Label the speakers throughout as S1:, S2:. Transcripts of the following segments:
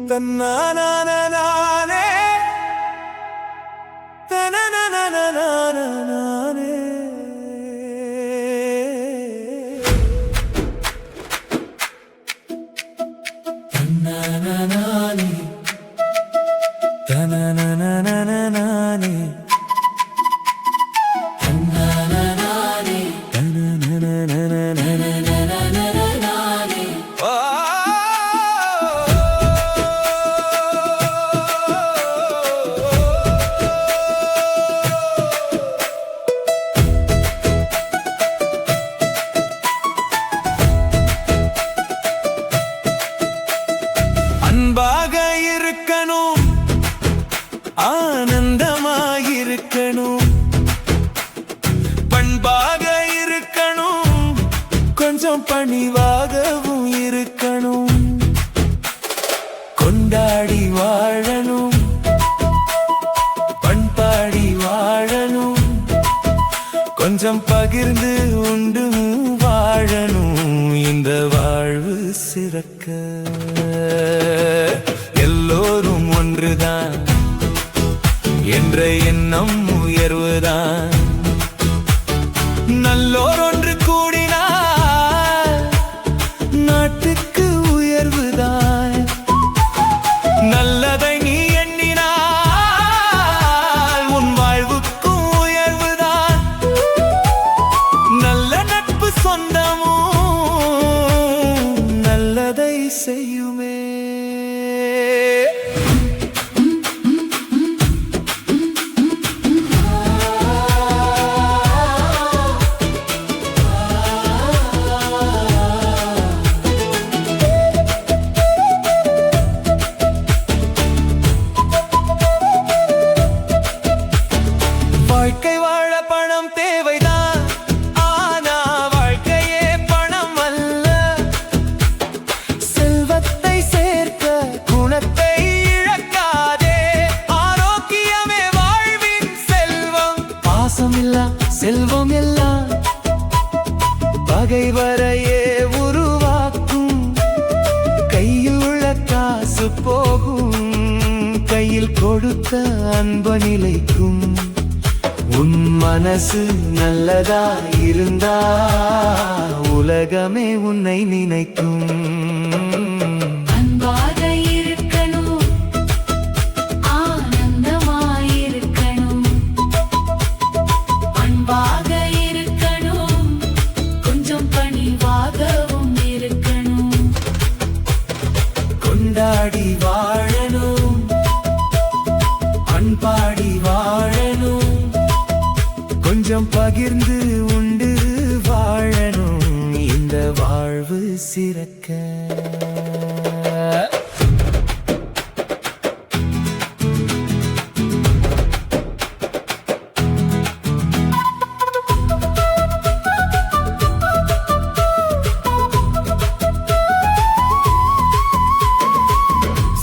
S1: தன்னானே தனனனனனனனே தன்னனனனனே தனனனனனனே தன்னனனனனே தனனனனனனனே அன்பாக இருக்கணும், ஆனந்தமாயிருக்கணும், பண்பாக இருக்கணும், கொஞ்சம் பணிவாகவும் இருக்கணும், கொண்டாடி வாழணும், பண்பாடி வாழணும், கொஞ்சம் பகிர்ந்து உண்டு வாழணும், இந்த வாழ்வு சிறக்க எல்லோரும் ஒன்றுதான் என்ற எண்ணம் உயர்வுதான். நல்லோர் ஒன்று கூடினால் நாட்டுக்கு உயர்வுதான். நல்லதை நீ எண்ணினால் உன் வாழ்வுக்கும் உயர்வுதான். நல்ல நட்பு சொந்தமும் நல்லதை செய்யுமே. வாழ்க்கை வாழ பணம் தேவைதான், ஆனா வாழ்க்கையே பணம் அல்ல. செல்வத்தை சேர்க்க குணத்தை இழக்காதே, ஆரோக்கியமே வாழ்வின் செல்வம். பாசமில்லா செல்வம் எல்லாம் பகைவரையே உருவாக்கும். கையில் உள்ள காசு போகும், கையில் கொடுத்த அன்பு நிலைக்கும். உன் மனசு நல்லதா இருந்தா உலகமே உன்னை நினைக்கும்.
S2: அன்பாக இருக்கணும், ஆனந்தமாயிருக்கணும், பண்பாக இருக்கணும், கொஞ்சம் பணிவாகவும் இருக்கணும்,
S1: கொண்டாடி வாழணும், பண்பாடி வாழணும், கொஞ்சம் பகிர்ந்து உண்டு வாழணும், இந்த வாழ்வு சிறக்க.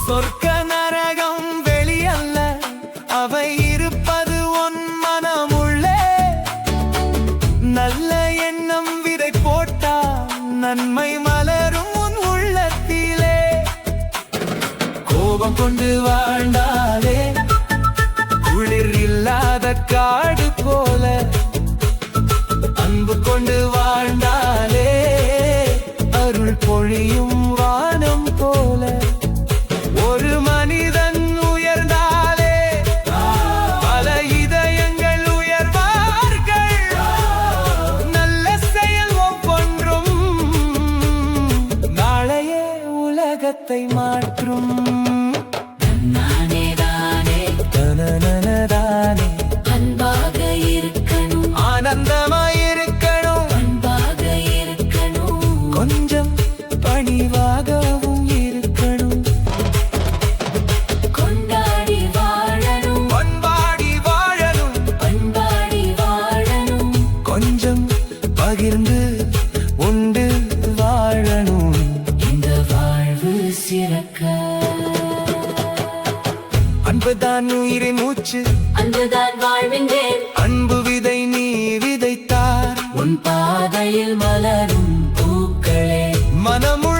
S1: சொர்க்க நரகம் வெளியல்ல, அவை இருப்பது உன் மனமுள்ளே. நல்ல எண்ணம் விதை போட்டா நன்மை மலரும் உன் உள்ளத்திலே. கோபம் கொண்டு வாழ்ந்தாலே குளிர் இல்லாத காடு போல, அன்பு கொண்டு வாழ்ந்தாலே அருள் பொழியும் வானம் போல. ஒரு மனிதன் உயர்ந்தாலே பல இதயங்கள் உயர்வார்கள். நல்ல செயல் ஒவ்வொன்றும் நாளையே உலகத்தை மாற்றும்.
S2: நானே தானே
S1: தனனனதானே
S2: அன்பாக இருக்கணும்,
S1: ஆனந்தமாயிருக்கணும்,
S2: பண்பாக இருக்கணும்,
S1: கொஞ்சம் பணிவாகவும் இருக்கணும்,
S2: கொண்டாடி வாழணும்,
S1: பண்பாடி வாழணும்,
S2: பண்பாடி வாழணும்,
S1: கொஞ்சம் பகிர்ந்து உண்டு வாழணும்,
S2: இந்த வாழ்வு சிறக்க.
S1: அன்புதான் உயிரின் மூச்சு,
S2: அன்புதான் வாழ்வின் வேர்,
S1: அன்பு விதை நீ விதைத்தார்
S2: உன் பாதையில் மலரும் பூக்களே.
S1: மனமு